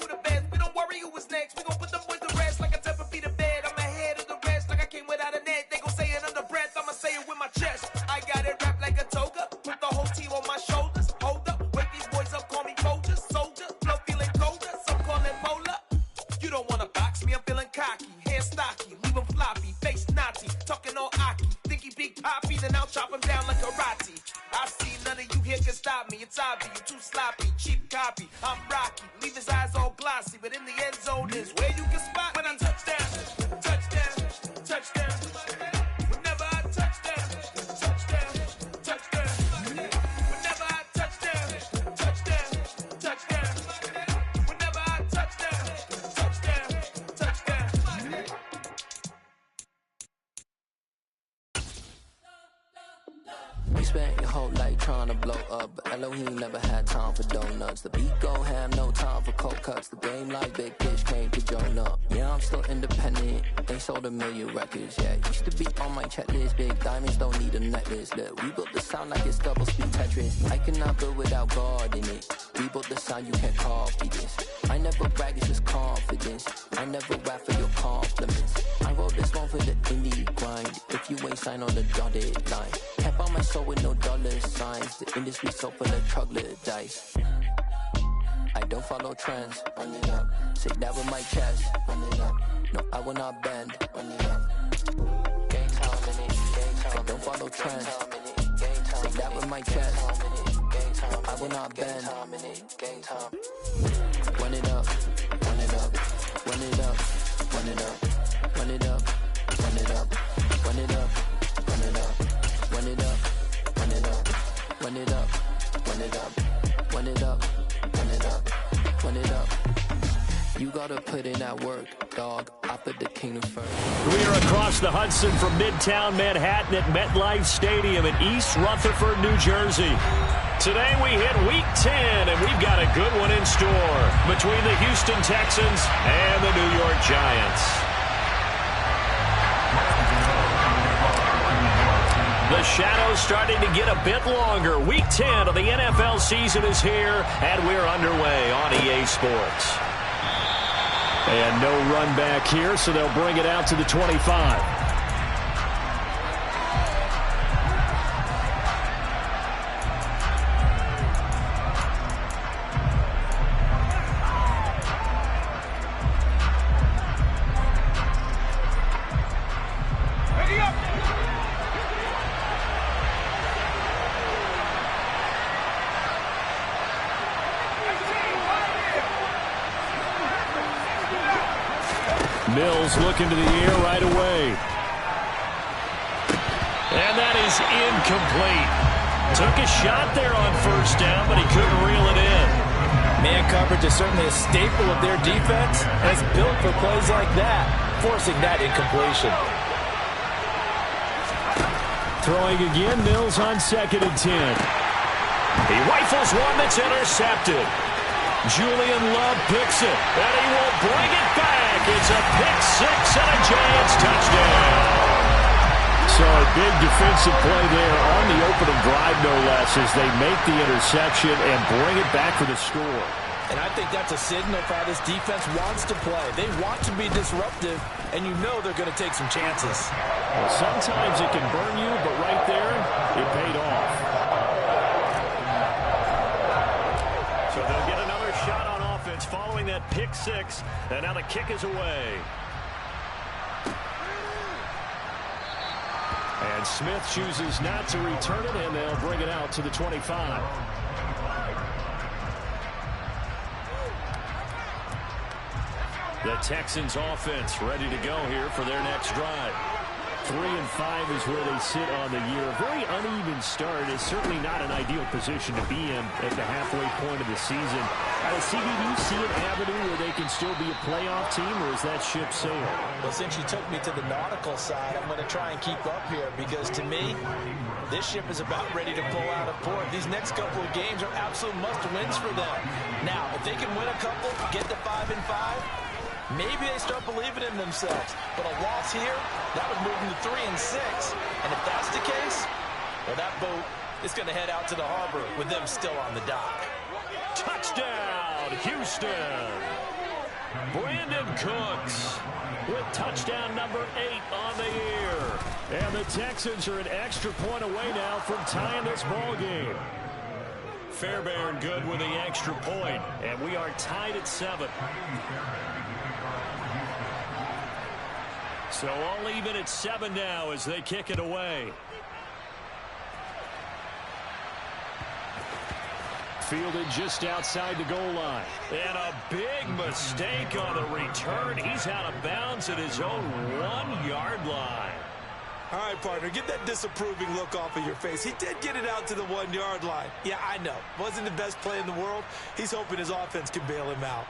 who the best. We don't worry who was next. We gon' put them boys to rest like a 10 feet of bed. I'm ahead of the rest like I came without a net. They gon' say it under breath. I'ma say it with my chest. I got it wrapped like a toga. Put the whole team on my shoulders. Hold up, wake these boys up, call me Folger, soldier. Flow feeling colder, some call it molar. You don't wanna box me, I'm feeling cocky. Hair stocky, leave him floppy. Face Nazi, talking all Aki. Think he big poppy, then I'll chop him down like karate. I see none of you here can stop me. It's obvious, you too sloppy, cheap copy. I'm Rocky, leave his eyes all glossy. But in the end zone is where you can spot when I touchdown, touchdown, touchdown. Whenever I touchdown, touchdown, touchdown. Whenever I touchdown, touchdown, touchdown. Whenever I touchdown, touchdown, touchdown. You spent your whole life trying to blow up, but Elohim never had time for donuts. The beat go ham, no time for cold cuts. The game like Big Fish came to join up. Yeah, I'm still independent. They sold 1 million records. Yeah, used to be on my checklist. Big diamonds don't need a necklace. Look, we built the sound like it's double speed Tetris. I cannot build without God in it. We built the sound, you can't copy this. I never brag, it's just confidence. I never rap for your compliments. I wrote this one for the indie grind. If you ain't signed on the dotted line, can't buy my soul with no dollar signs. The industry so full of troglodytes. I don't follow trends. Run it up. Say that with my chest. Run it up. No, I will not bend. Run it up. Gang time in it. Gang time. I don't follow trends. Say that with my chest. No, I will not bend. Gang time. Run it up. Run it up. Run it up. Run it up. Run it up. Run it up. Run it up. Run it up. Run it up. Run it up. Run it up. Run it up. Run it up. Run it up. Run it up. You gotta put in that work, dog. I put the kingdom first. We are across the Hudson from Midtown Manhattan at MetLife Stadium in East Rutherford, New Jersey. Today we hit Week 10, and we've got a good one in store between the Houston Texans and the New York Giants. The shadow's starting to get a bit longer. Week 10 of the NFL season is here, and we're underway on EA Sports. And no run back here, so they'll bring it out to the 25. Mills looking to the air right away. And that is incomplete. Took a shot there on first down, but he couldn't reel it in. Man coverage is certainly a staple of their defense, and it's built for plays like that, forcing that incompletion. Throwing again, Mills on 2nd and 10. He rifles one that's intercepted. Julian Love picks it, and he will bring it back. It's a pick six and a Giants touchdown. So a big defensive play there on the opening drive, no less, as they make the interception and bring it back for the score. And I think that's a signal for how this defense wants to play. They want to be disruptive, and you know they're going to take some chances. Well, sometimes it can burn you, but right there, it paid off. So they'll get another shot on offense following that pick six, and now the kick is away. And Smith chooses not to return it, and they'll bring it out to the 25. The Texans offense ready to go here for their next drive. 3-5 is where they sit on the year. A very uneven start. It's certainly not an ideal position to be in at the halfway point of the season. CD, do you see an avenue where they can still be a playoff team, or is that ship sailed? Well, since you took me to the nautical side, I'm going to try and keep up here, because to me, this ship is about ready to pull out of port. These next couple of games are absolute must-wins for them. Now, if they can win a couple, get to 5-5, maybe they start believing in themselves. But a loss here, that would move them to 3-6. And if that's the case, well, that boat is going to head out to the harbor with them still on the dock. Touchdown! touchdown, Houston. Brandon Cooks with touchdown number 8 on the year. And the Texans are an extra point away now from tying this ball game. Fairbairn good with the extra point, and we are tied at 7. So all even at 7 now as they kick it away. Fielded just outside the goal line. And a big mistake on the return. He's out of bounds at his own 1-yard line. All right, partner, get that disapproving look off of your face. He did get it out to the 1-yard line. Yeah, I know. Wasn't the best play in the world. He's hoping his offense can bail him out.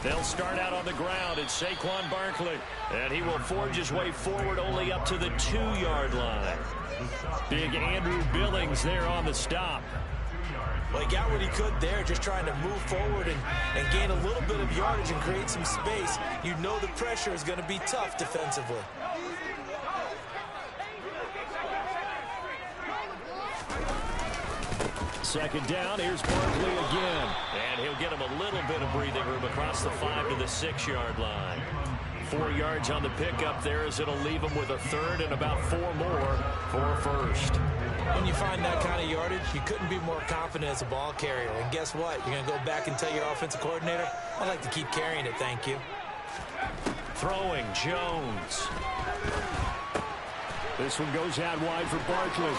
They'll start out on the ground. It's Saquon Barkley. And he will forge his way forward only up to the 2-yard line. Big Andrew Billings there on the stop. Well, he got what he could there, just trying to move forward and gain a little bit of yardage and create some space. You know the pressure is going to be tough defensively. Second down, here's Barkley again. And he'll get him a little bit of breathing room across the 5 to the 6-yard line. 4 yards on the pickup there as it'll leave him with a third and about 4 more for a first. When you find that kind of yardage, you couldn't be more confident as a ball carrier. And guess what? You're going to go back and tell your offensive coordinator, I'd like to keep carrying it, thank you. Throwing, Jones. This one goes out wide for Barkley.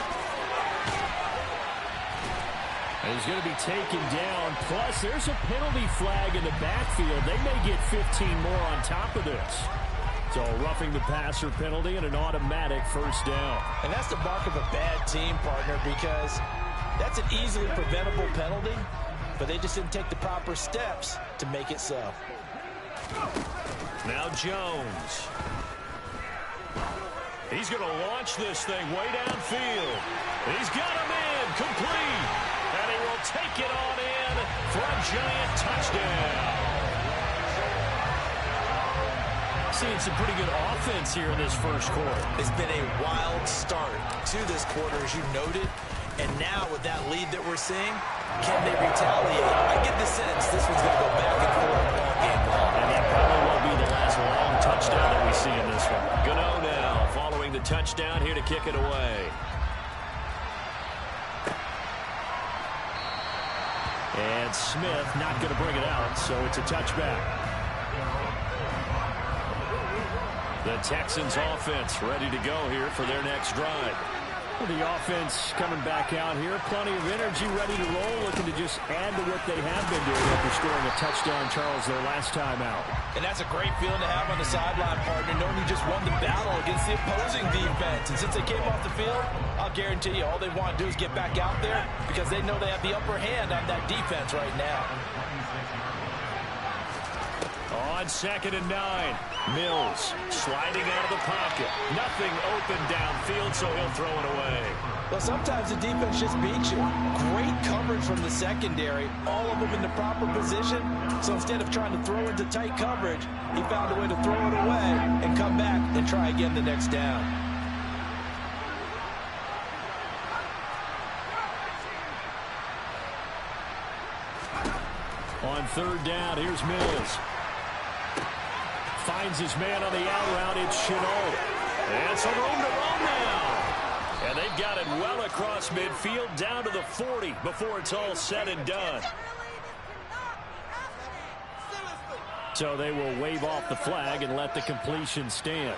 And he's going to be taken down. Plus, there's a penalty flag in the backfield. They may get 15 more on top of this. So a roughing the passer penalty and an automatic first down. And that's the mark of a bad team, partner, because that's an easily preventable penalty, but they just didn't take the proper steps to make it so. Now Jones. He's going to launch this thing way downfield. He's got him in, complete. And he will take it on in for a giant touchdown. Seeing some pretty good offense here in this first quarter. It's been a wild start to this quarter, as you noted. And now with that lead that we're seeing, can they retaliate? I get the sense this one's going to go back and forth all game long. And that probably won't be the last long touchdown that we see in this one. Gano now following the touchdown here to kick it away. And Smith not going to bring it out, so it's a touchback. The Texans offense ready to go here for their next drive. The offense coming back out here. Plenty of energy, ready to roll, looking to just add to what they have been doing after scoring a touchdown, Charles, their last time out. And that's a great feeling to have on the sideline, partner, knowing you just won the battle against the opposing defense. And since they came off the field, I'll guarantee you all they want to do is get back out there because they know they have the upper hand on that defense right now. On 2nd and 9, Mills sliding out of the pocket. Nothing open downfield, so he'll throw it away. Well, sometimes the defense just beats you. Great coverage from the secondary, all of them in the proper position. So instead of trying to throw into tight coverage, he found a way to throw it away and come back and try again the next down. On 3rd down, here's Mills. Finds his man on the out route. It's Shenault. And some room to run now. And they've got it well across midfield down to the 40 before it's all said and done. So they will wave off the flag and let the completion stand.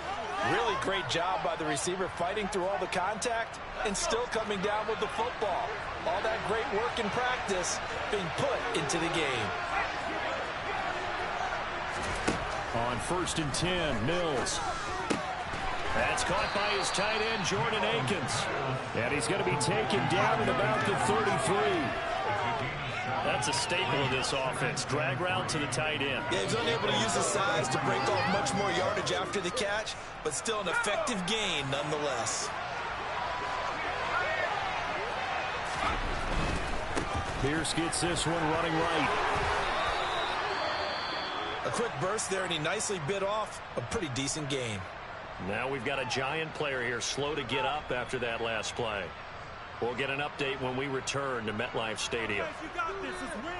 Really great job by the receiver fighting through all the contact and still coming down with the football. All that great work in practice being put into the game. On 1st and 10, Mills. That's caught by his tight end, Jordan Akins. And he's going to be taken down at about the 33. That's a staple of this offense. Drag route to the tight end. Yeah, he's unable to use his size to break off much more yardage after the catch, but still an effective gain nonetheless. Pierce gets this one running right. A quick burst there, and he nicely bit off a pretty decent gain. Now we've got a Giant player here slow to get up after that last play. We'll get an update when we return to MetLife Stadium. You got this. Is win.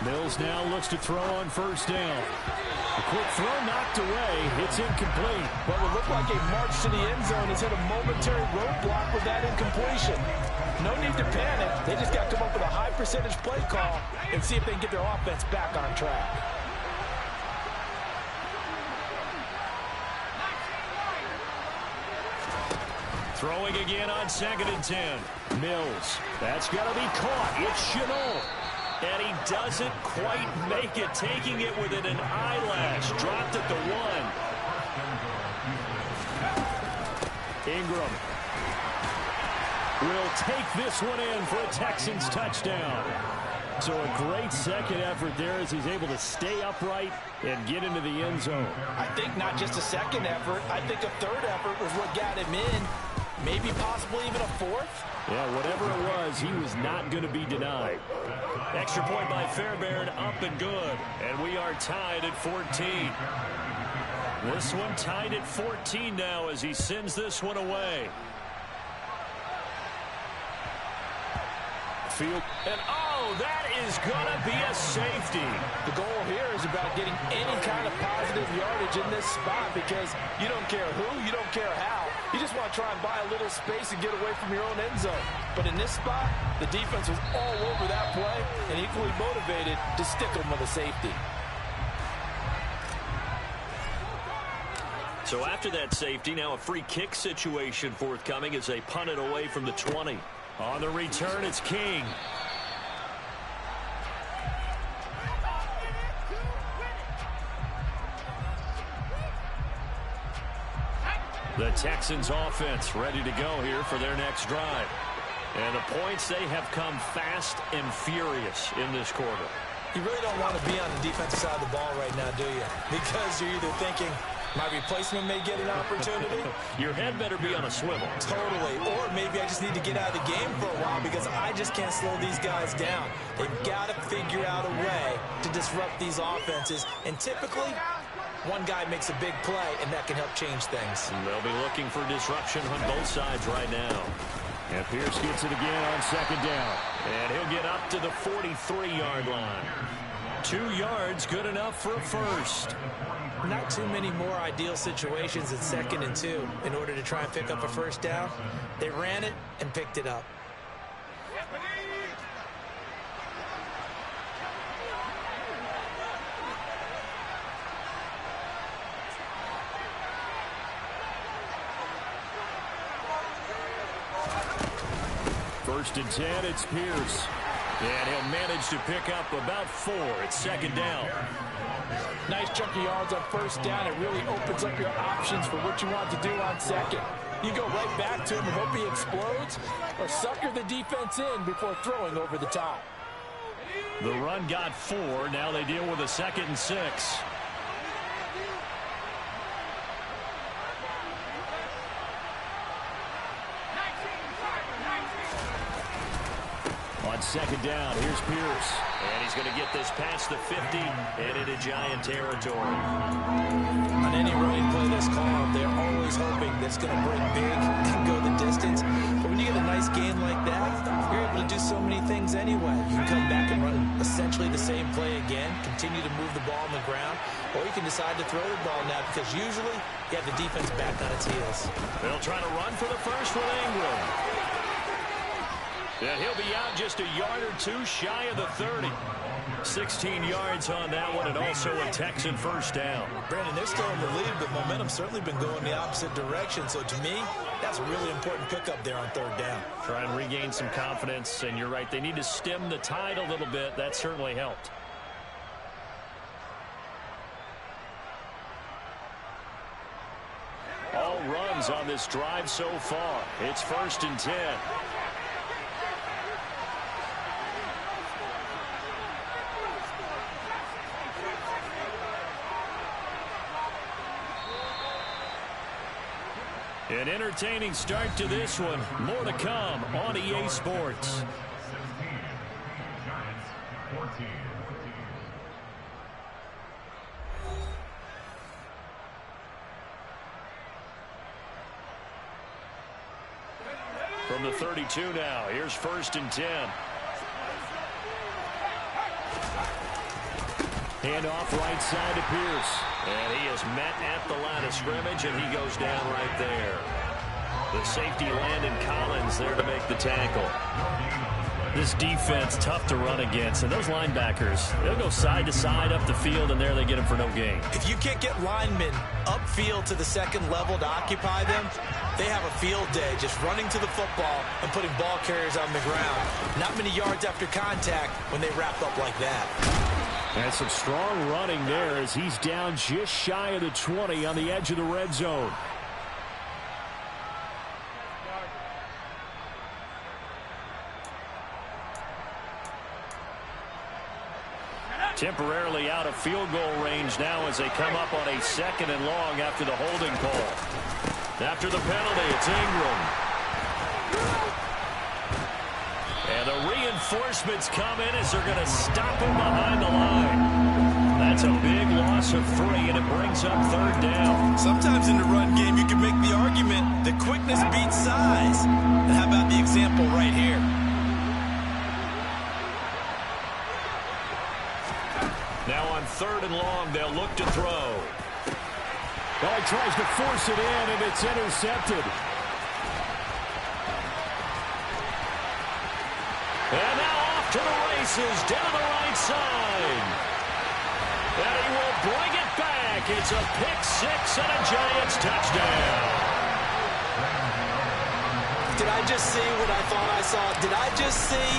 Mills now looks to throw on first down. A quick throw knocked away. It's incomplete. What would look like a march to the end zone has hit a momentary roadblock with that incompletion. No need to panic. They just got to come up with a high percentage play call and see if they can get their offense back on track. Throwing again on 2nd and 10. Mills. That's got to be caught. It's Shenault. And he doesn't quite make it, taking it within an eyelash. Dropped at the 1. Ingram will take this one in for a Texans touchdown. So a great second effort there as he's able to stay upright and get into the end zone. I think not just a second effort. I think a third effort was what got him in. Maybe possibly even a fourth. Yeah, whatever it was, he was not going to be denied. Extra point by Fairbairn, up and good. And we are tied at 14. This one tied at 14 now as he sends this one away. Field. And oh, that is going to be a safety. The goal here is about getting any kind of positive yardage in this spot because you don't care who, you don't care how. You just want to try and buy a little space and get away from your own end zone. But in this spot, the defense was all over that play and equally motivated to stick them with a safety. So after that safety, now a free kick situation forthcoming as they punt it away from the 20. On the return, it's King. The Texans offense ready to go here for their next drive. And the points, they have come fast and furious in this quarter. You really don't want to be on the defensive side of the ball right now, do you? Because you're either thinking, my replacement may get an opportunity. Your head better be on a swivel. Totally. Or maybe I just need to get out of the game for a while because I just can't slow these guys down. They've got to figure out a way to disrupt these offenses. And typically, one guy makes a big play, and that can help change things. And they'll be looking for disruption on both sides right now. And Pierce gets it again on 2nd down. And he'll get up to the 43-yard line. 2 yards, good enough for a first. Not too many more ideal situations at 2nd and 2 in order to try and pick up a first down. They ran it and picked it up. First and 10, it's Pierce. And he'll manage to pick up about 4 at 2nd down. Nice chunk of yards on first down. It really opens up your options for what you want to do on second. You go right back to him and hope he explodes, or sucker the defense in before throwing over the top. The run got 4. Now they deal with a 2nd and 6. On 2nd down, here's Pierce. And he's going to get this past the 50 and into Giant territory. On any running play that's called, they're always hoping that it's going to break big and go the distance. But when you get a nice game like that, you're able to do so many things anyway. You can come back and run essentially the same play again, continue to move the ball on the ground, or you can decide to throw the ball now because usually you have the defense back on its heels. They'll try to run for the first with Ingram. And he'll be out just a yard or 2 shy of the 30. 16 yards on that one, and also a Texan first down. Brandon, they're still in the lead, but momentum's certainly been going the opposite direction. So to me, that's a really important pickup there on 3rd down. Try and regain some confidence, and you're right, they need to stem the tide a little bit. That certainly helped. All runs on this drive so far. It's 1st and 10. An entertaining start to this one. More to come on EA Sports. 14. From the 32 now, here's 1st and 10. Hand off right side to Pierce. And he is met at the line of scrimmage, and he goes down right there. The safety, Landon Collins, there to make the tackle. This defense, tough to run against. And those linebackers, they'll go side to side up the field, and there they get them for no gain. If you can't get linemen upfield to the second level to occupy them, they have a field day just running to the football and putting ball carriers on the ground. Not many yards after contact when they wrap up like that. And some strong running there as he's down just shy of the 20 on the edge of the red zone. Temporarily out of field goal range now as they come up on a 2nd and long after the holding call. After the penalty, it's Ingram. And the reinforcements come in as they're going to stop him behind the line. That's a big loss of 3, and it brings up 3rd down. Sometimes in the run game, you can make the argument that quickness beats size. And how about the example right here? Now on 3rd and long, they'll look to throw. Well, he tries to force it in, and it's intercepted. And now off to the races, down the right side. And he will bring it back. It's a pick-6 and a Giants touchdown. Did I just see what I thought I saw? Did I just see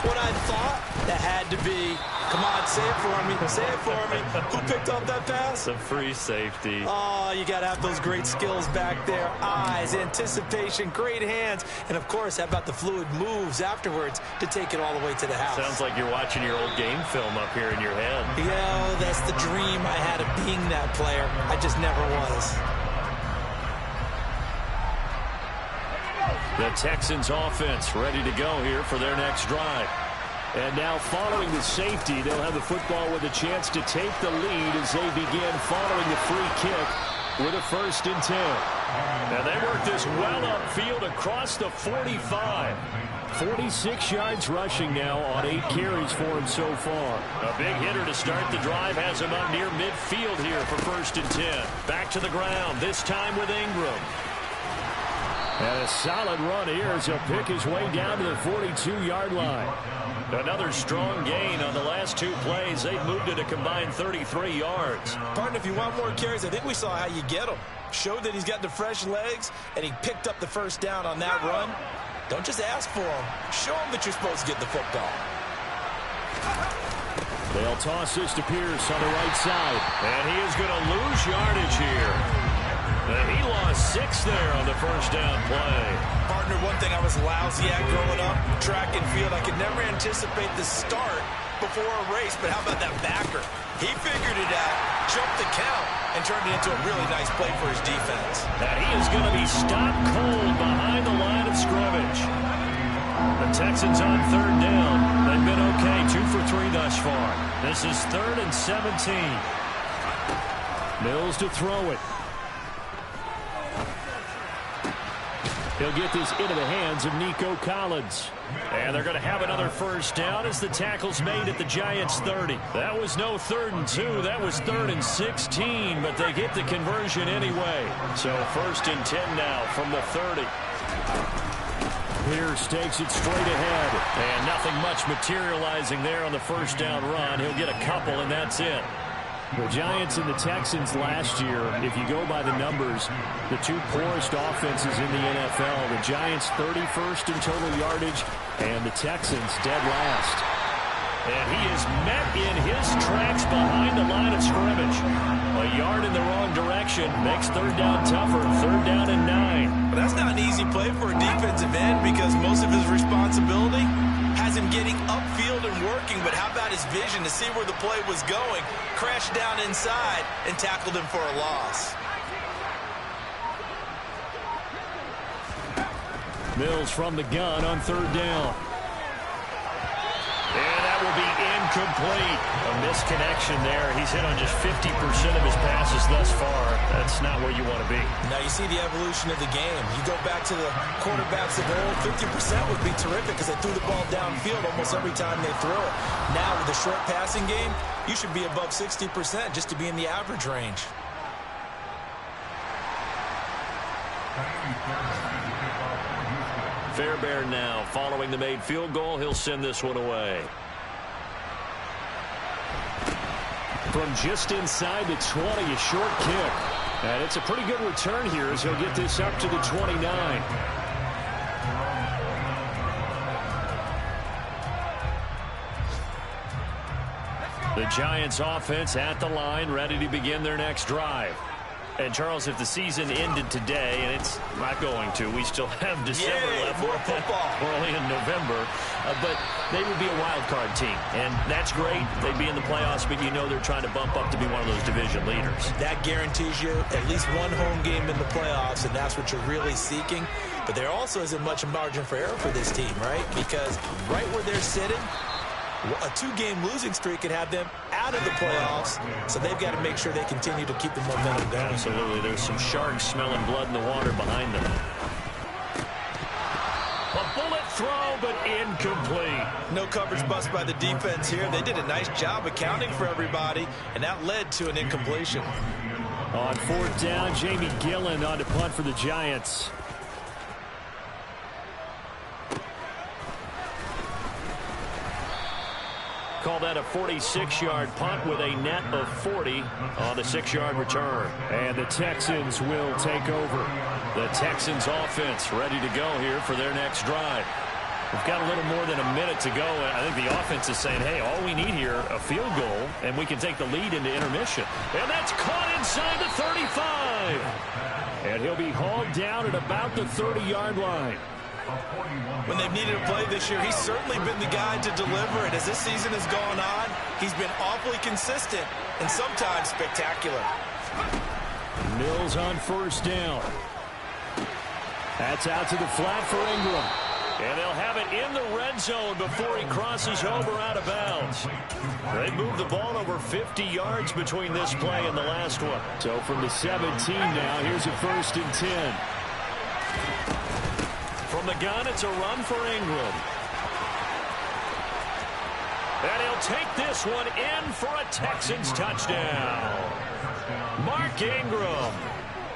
what I thought? That had to be. Come on, say it for me. Say it for me. Who picked up that pass? It's a free safety. Oh, you got to have those great skills back there. Eyes, anticipation, great hands. And, of course, how about the fluid moves afterwards to take it all the way to the house? Sounds like you're watching your old game film up here in your head. Yeah, that's the dream I had of being that player. I just never was. The Texans offense ready to go here for their next drive. And now following the safety, they'll have the football with a chance to take the lead as they begin following the free kick with a 1st and 10. And they work this well upfield across the 45. 46 yards rushing now on 8 carries for him so far. A big hitter to start the drive has him up near midfield here for 1st and 10. Back to the ground, this time with Ingram. And a solid run here as he'll pick his way down to the 42-yard line. Another strong gain on the last 2 plays. They've moved it a combined 33 yards. Partner, if you want more carries, I think we saw how you get them. Showed that he's got the fresh legs, and he picked up the 1st down on that run. Don't just ask for them. Show them that you're supposed to get the football. They'll toss this to Pierce on the right side. And he is going to lose yardage here. And he lost 6 there on the 1st down play. Partner, one thing I was lousy at growing up, track and field, I could never anticipate the start before a race, but how about that backer? He figured it out, jumped the count, and turned it into a really nice play for his defense. And he is going to be stopped cold behind the line of scrimmage. The Texans on 3rd down. They've been okay, 2 for 3 thus far. This is 3rd and 17. Mills to throw it. He'll get this into the hands of Nico Collins. And they're going to have another 1st down as the tackle's made at the Giants' 30. That was no 3rd and 2. That was 3rd and 16, but they get the conversion anyway. So 1st and 10 now from the 30. Pierce takes it straight ahead. And nothing much materializing there on the 1st down run. He'll get a couple, and that's it. The Giants and the Texans last year, if you go by the numbers, the 2 poorest offenses in the NFL. The Giants 31st in total yardage, and the Texans dead last. And he is met in his tracks behind the line of scrimmage. A yard in the wrong direction makes 3rd down tougher. 3rd down and 9. But that's not an easy play for a defensive end because most of his responsibility has him getting upfield and working, but how about his vision to see where the play was going, crashed down inside, and tackled him for a loss. Mills from the gun on 3rd down. And that will be incomplete. A misconnection there. He's hit on just 50% of his passes thus far. That's not where you want to be. Now you see the evolution of the game. You go back to the quarterbacks of old, 50% would be terrific because they threw the ball downfield almost every time they threw it. Now with the short passing game, you should be above 60% just to be in the average range. Fairbairn now following the made field goal. He'll send this one away. From just inside the 20, a short kick. And it's a pretty good return here as he'll get this up to the 29. The Giants offense at the line, ready to begin their next drive. And, Charles, if the season ended today, and it's not going to, we still have December left. More football. We're only in November. But they would be a wild card team. And that's great. They'd be in the playoffs, but you know they're trying to bump up to be one of those division leaders. That guarantees you at least one home game in the playoffs, and that's what you're really seeking. But there also isn't much margin for error for this team, right? Because right where they're sitting, a 2-game losing streak could have them out of the playoffs, so they've got to make sure they continue to keep the momentum down. Absolutely. There's some sharks smelling blood in the water behind them. A bullet throw, but incomplete. No coverage bust by the defense here. They did a nice job accounting for everybody, and that led to an incompletion. On 4th down, Jamie Gillen on to punt for the Giants. Call that a 46-yard punt with a net of 40 on the 6-yard return. And the Texans will take over. The Texans offense ready to go here for their next drive. We've got a little more than a minute to go. I think the offense is saying, hey, all we need here, a field goal, and we can take the lead into intermission. And that's caught inside the 35. And he'll be hauled down at about the 30-yard line. When they've needed a play this year, he's certainly been the guy to deliver. And as this season has gone on, he's been awfully consistent and sometimes spectacular. Mills on 1st down. That's out to the flat for Ingram. And they'll have it in the red zone before he crosses over out of bounds. They moved the ball over 50 yards between this play and the last one. So from the 17 now, here's a 1st and 10. From the gun, it's a run for Ingram. And he'll take this one in for a Texans touchdown. Mark Ingram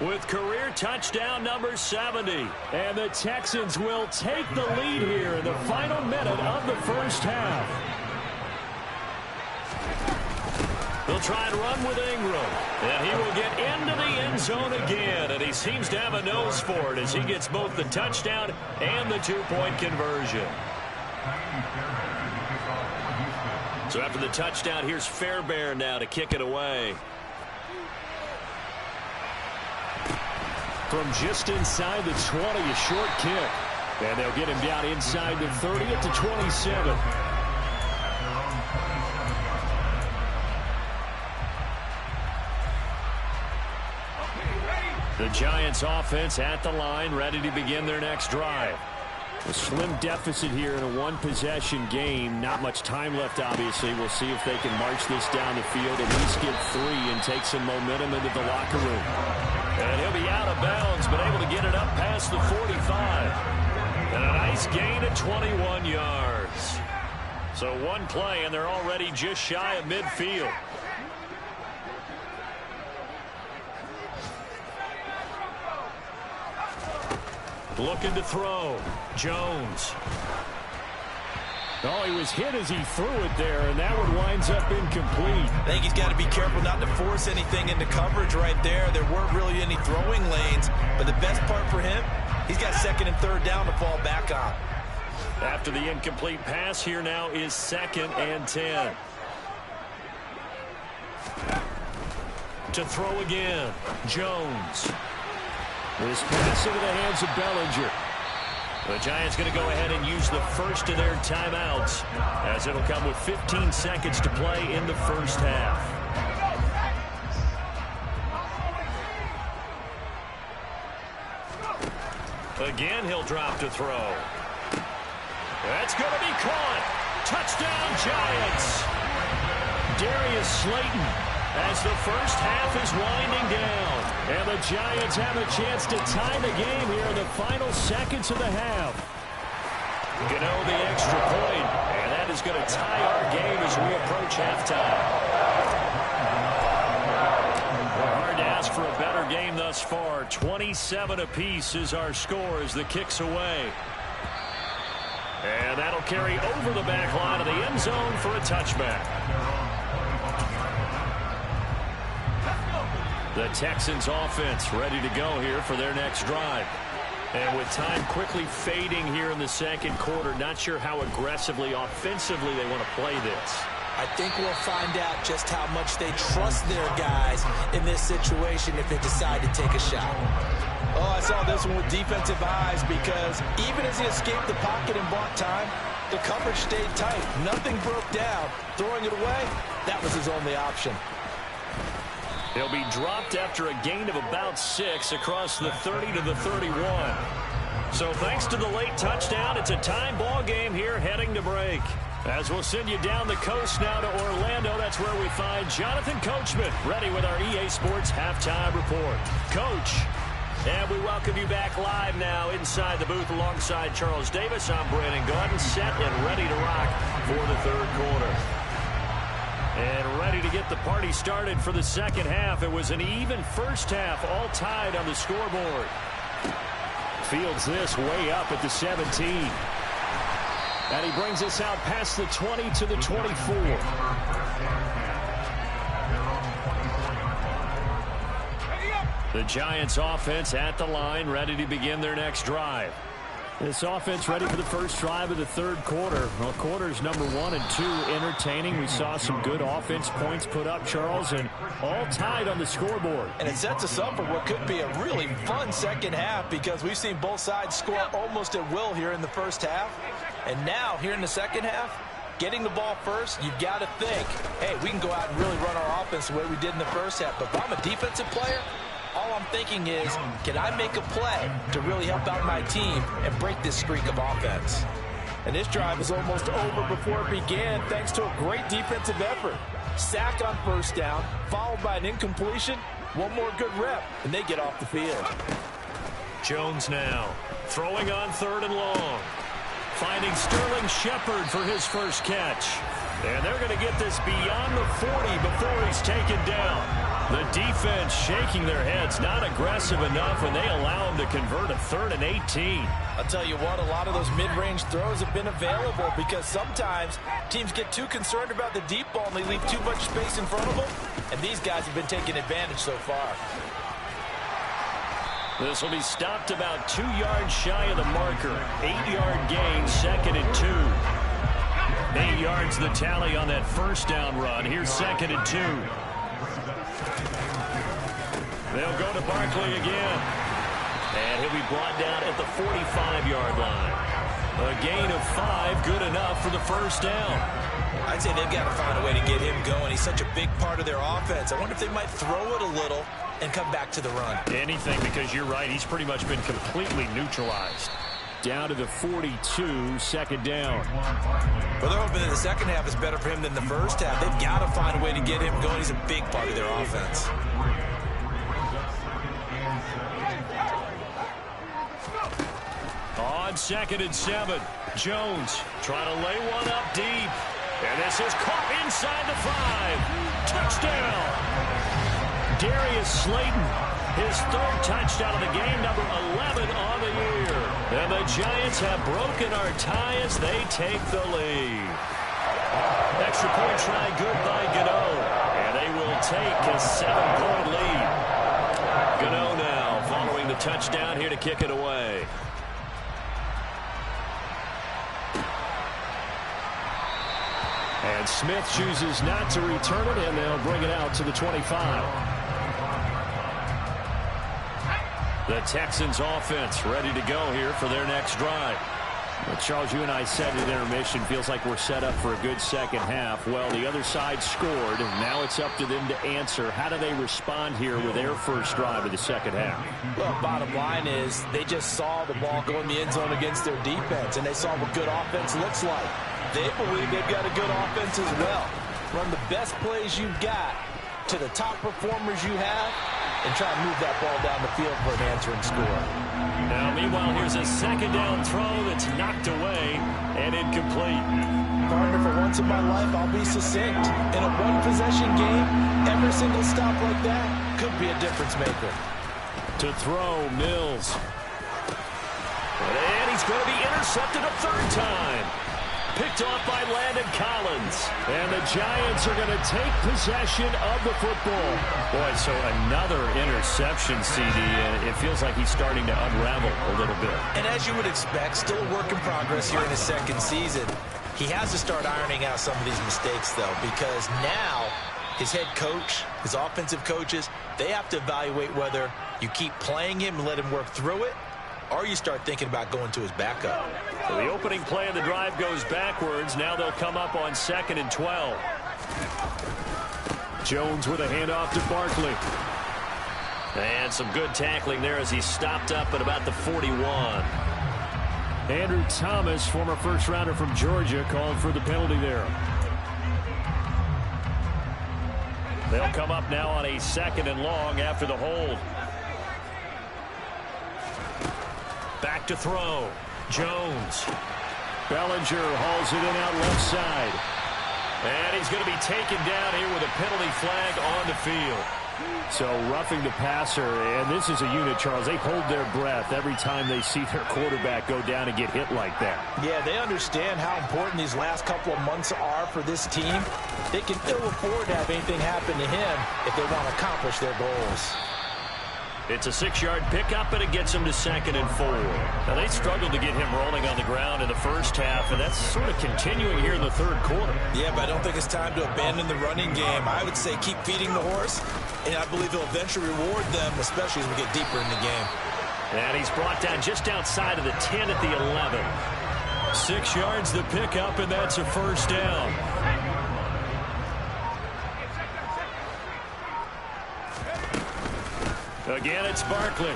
with career touchdown number 70. And the Texans will take the lead here in the final minute of the 1st half. They'll try and run with Ingram. And he will get into the end zone again. And he seems to have a nose for it as he gets both the touchdown and the 2-point conversion. So after the touchdown, here's Fairbairn now to kick it away. From just inside the 20, a short kick. And they'll get him down inside the 30 at the 27. The Giants offense at the line, ready to begin their next drive. A slim deficit here in a one-possession game. Not much time left, obviously. We'll see if they can march this down the field, at least get 3 and take some momentum into the locker room. And he'll be out of bounds, but able to get it up past the 45. And a nice gain of 21 yards. So one play, and they're already just shy of midfield. Looking to throw. Jones. Oh, he was hit as he threw it there, and that one winds up incomplete. I think he's got to be careful not to force anything into coverage right there. There weren't really any throwing lanes, but the best part for him, he's got 2nd and 3rd down to fall back on. After the incomplete pass, here now is 2nd and 10. To throw again, Jones. This pass into the hands of Bellinger. The Giants going to go ahead and use the first of their timeouts, as it'll come with 15 seconds to play in the 1st half. Again, he'll drop to throw. That's going to be caught. Touchdown, Giants. Darius Slayton as the first half is winding down. And the Giants have a chance to tie the game here in the final seconds of the half. Gano the extra point, and that is going to tie our game as we approach halftime. Hard to ask for a better game thus far. 27 apiece is our score as the kick's away. And that'll carry over the back line of the end zone for a touchback. The Texans offense ready to go here for their next drive. And with time quickly fading here in the second quarter, not sure how aggressively, offensively they want to play this. I think we'll find out just how much they trust their guys in this situation if they decide to take a shot. Oh, I saw this one with defensive eyes because even as he escaped the pocket and bought time, the coverage stayed tight. Nothing broke down. Throwing it away, that was his only option. He'll be dropped after a gain of about 6 across the 30 to the 31. So thanks to the late touchdown, it's a time ball game here heading to break. As we'll send you down the coast now to Orlando, that's where we find Jonathan Coachman ready with our EA Sports Halftime Report. Coach, and we welcome you back live now inside the booth alongside Charles Davis. I'm Brandon Gaudin, set and ready to rock for the third quarter. And ready to get the party started for the second half. It was an even first half, all tied on the scoreboard. Fields this way up at the 17. And he brings us out past the 20 to the 24. The Giants offense at the line, ready to begin their next drive. This offense ready for the first drive of the third quarter. Well, quarters number 1 and 2 entertaining. We saw some good offense points put up, Charles, and all tied on the scoreboard. And it sets us up for what could be a really fun second half because we've seen both sides score almost at will here in the first half. And now, here in the second half, getting the ball first, you've got to think, hey, we can go out and really run our offense the way we did in the first half. But if I'm a defensive player, all I'm thinking is, can I make a play to really help out my team and break this streak of offense? And this drive is almost over before it began thanks to a great defensive effort. Sack on first down, followed by an incompletion. One more good rep, and they get off the field. Jones now, throwing on third and long. Finding Sterling Shepard for his first catch. And they're going to get this beyond the 40 before he's taken down. The defense shaking their heads, not aggressive enough, and they allow him to convert a 3rd and 18. I'll tell you what, a lot of those mid-range throws have been available because sometimes teams get too concerned about the deep ball and they leave too much space in front of them, and these guys have been taking advantage so far. This will be stopped about 2 yards shy of the marker. 8-yard gain, 2nd and 2. 8 yards the tally on that first down run. Here's 2nd and 2. They'll go to Barkley again. And he'll be brought down at the 45-yard line. A gain of 5, good enough for the first down. I'd say they've got to find a way to get him going. He's such a big part of their offense. I wonder if they might throw it a little and come back to the run. Anything, because you're right, he's pretty much been completely neutralized. Down to the 42, 2nd down. Well, they're hoping that the second half is better for him than the first half. They've got to find a way to get him going. He's a big part of their offense. On 2nd and 7, Jones trying to lay one up deep. And this is caught inside the 5. Touchdown. Darius Slayton, his 3rd touchdown of the game, number 11 on the year. And the Giants have broken our tie as they take the lead. Extra point try good by Gano. And they will take a 7-point lead. Gano now following the touchdown here to kick it away. And Smith chooses not to return it, and they'll bring it out to the 25. The Texans offense ready to go here for their next drive. Well, Charles, you and I said at intermission, feels like we're set up for a good second half. Well, the other side scored, and now it's up to them to answer. How do they respond here with their first drive of the second half? Well, bottom line is they just saw the ball go in the end zone against their defense, and they saw what good offense looks like. They believe they've got a good offense as well. Run the best plays you've got to the top performers you have and try to move that ball down the field for an answering score. Now, meanwhile, here's a second down throw that's knocked away and incomplete. Partner, for once in my life, I'll be succinct. In a one-possession game, every single stop like that could be a difference maker. To throw, Mills. And he's going to be intercepted a third time. Picked off by Landon Collins. And the Giants are going to take possession of the football. Boy, so another interception, CD, and it feels like he's starting to unravel a little bit. And as you would expect, still a work in progress here in his second season. He has to start ironing out some of these mistakes, though, because now his head coach, his offensive coaches, they have to evaluate whether you keep playing him and let him work through it, or you start thinking about going to his backup. So the opening play of the drive goes backwards. Now they'll come up on 2nd and 12. Jones with a handoff to Barkley. And some good tackling there as he stopped up at about the 41. Andrew Thomas, former first-rounder from Georgia, called for the penalty there. They'll come up now on a 2nd and long after the hold. Back to throw. Jones. Bellinger hauls it in out left side. And he's going to be taken down here with a penalty flag on the field. So roughing the passer, and this is a unit, Charles. They hold their breath every time they see their quarterback go down and get hit like that. Yeah, they understand how important these last couple of months are for this team. They can ill afford to have anything happen to him if they want to accomplish their goals. It's a 6-yard pickup, and it gets him to 2nd and 4. Now, they struggled to get him rolling on the ground in the first half, and that's sort of continuing here in the third quarter. Yeah, but I don't think it's time to abandon the running game. I would say keep feeding the horse, and I believe he'll eventually reward them, especially as we get deeper in the game. And he's brought down just outside of the 10 at the 11. 6 yards the pickup, and that's a first down. Again, it's Barkley.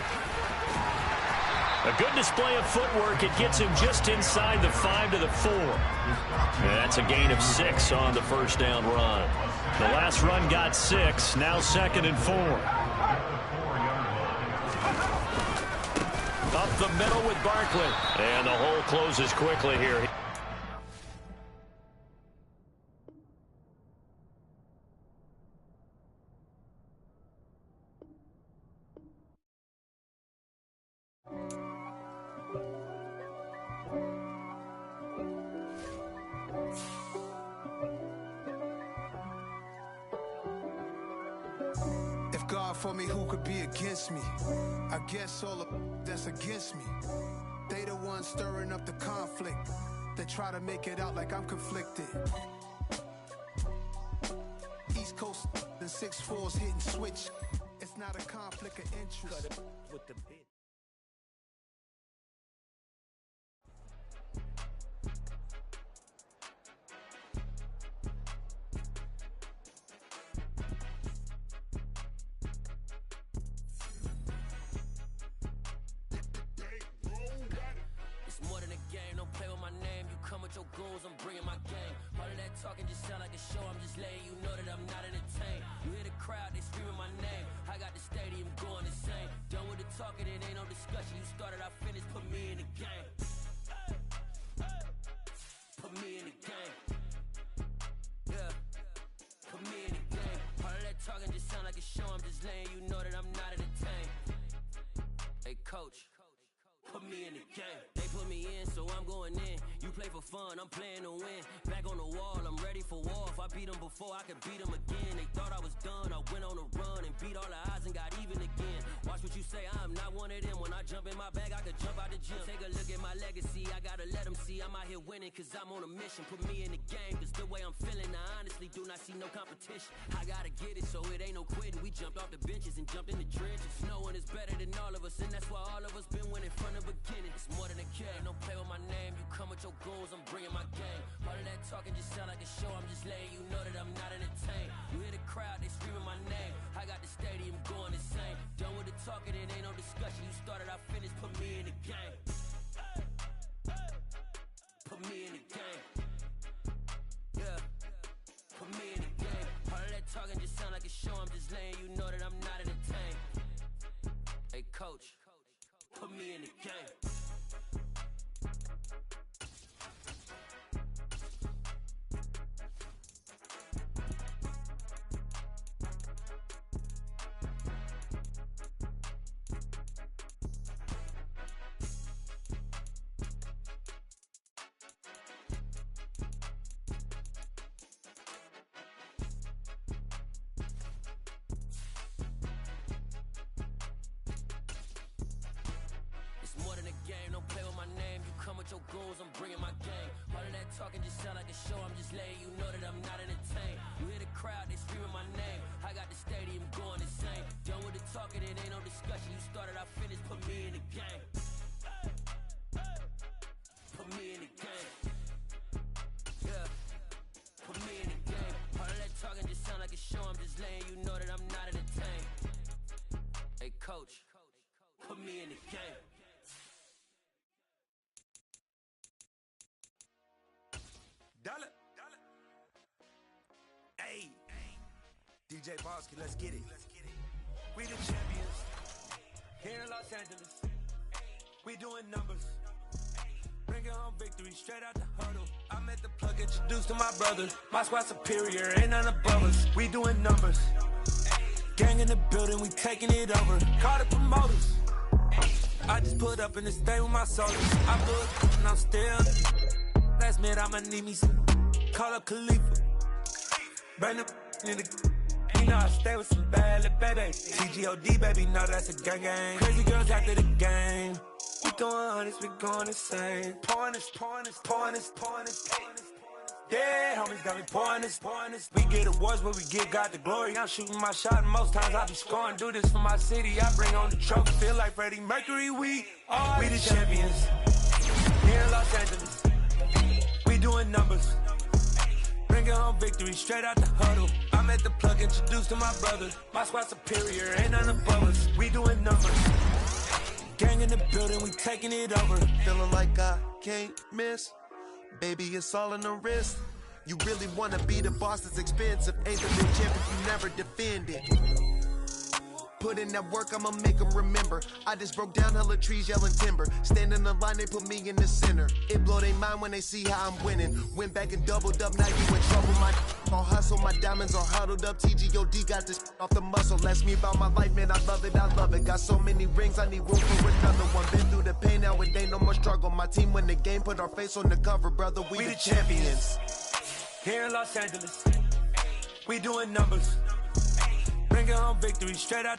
A good display of footwork. It gets him just inside the 5 to the 4. And that's a gain of 6 on the first down run. The last run got 6. Now 2nd and 4. Up the middle with Barkley. And the hole closes quickly here. God for me, who could be against me? I guess all of that's against me. They the ones stirring up the conflict. They try to make it out like I'm conflicted. East Coast and 6'4s hitting switch. It's not a conflict of interest. With the bit. I'm bringing my game. All of that talking just sound like a show. I'm just letting you know that I'm not entertained. You hear the crowd, they screaming my name. I got the stadium going insane. Done with the talking, it ain't no discussion. You started, I finished, put me in the game. Put me in the game. Yeah. Put me in the game. All of that talking just sound like a show. I'm just letting you know that I'm not entertained. Hey, coach. Put me in the game. They put me in, so I'm going in. You play for fun, I'm playing to win. Back on the wall, I'm ready for war. If I beat them before, I could beat them again. They thought I was done, I went on a run and beat all the odds and got even again. Watch what you say, I'm not one of them. When I jump in my bag, I could jump out the gym. Take a look at my legacy, I gotta let them see I'm out here winning, cause I'm on a mission. Put me in the game, cause the way I'm feeling, I honestly do not see no competition. I gotta get it, so it ain't no quitting. We jumped off the benches and jumped in the trenches. No one is better than all of us, and that's why all of us been winning from the beginning. It's more than a game, don't play with my name. You come with your goons, I'm bringing my game. All of that talking just sound like a show. I'm just letting you know that I'm not entertained. You hear the crowd, they screaming my name. I got the stadium going insane. Done with the talking, it ain't no discussion. You started, I finished, put me in the game. Put me in the game. Yeah. Put me in the know that I'm not in the tank. Hey, coach, put me in the game. More than a game, don't play with my name. You come with your goons, I'm bringing my game. All of that talking just sound like a show. I'm just letting you know that I'm not entertained. You hear the crowd, they screaming my name. I got the stadium going insane. Done with the talking, it ain't no discussion. You started, I finished, put me in the game. Put me in the game. Yeah, put me in the game. All of that talking just sound like a show. I'm just letting you know that I'm not entertained. Hey, coach, put me in the game. Dollar. Hey, DJ Bosky, let's get it. We the champions here in Los Angeles. We doing numbers. Bringing home victory straight out the huddle. I'm at the plug, introduced to my brother. My squad superior, ain't none above us. We doing numbers. Gang in the building, we taking it over. Call the promoters. I just put up in this thing with my soldiers. I blew it and I'm still. Last minute, I'ma need me some. Call up Khalifa. Burn the in the. You know I stay with some bad little baby. TGOD, baby, know that's a gang gang. Crazy girls after the game. We going honest, we going insane. Pouring this. Yeah, homies got me pouring this. We get awards, but we give God the glory. I'm shooting my shot, and most times I be scoring. Do this for my city, I bring on the trophy. Feel like Freddie Mercury, we the champions. Here in Los Angeles. We doing numbers. Bringing home victory straight out the huddle. I'm at the plug, introduced to my brother. My squad superior, ain't none above us. We doing numbers. Gang in the building, we taking it over. Feeling like I can't miss. Baby, it's all in the wrist. You really wanna be the boss, it's expensive. Ain't the real champ if you never defend it. Put in that work, I'ma make them remember. I just broke down hella trees, yelling timber. Stand in the line, they put me in the center. It blow their mind when they see how I'm winning. Went back and doubled up, now you in trouble. My all hustle, my diamonds are huddled up. TGOD got this off the muscle. Ask me about my life, man, I love it. Got so many rings, I need room for another one. Been through the pain, now it ain't no more struggle. My team win the game, put our face on the cover, brother. We the champions. Here in Los Angeles, we doing numbers. Bringing home victory straight out.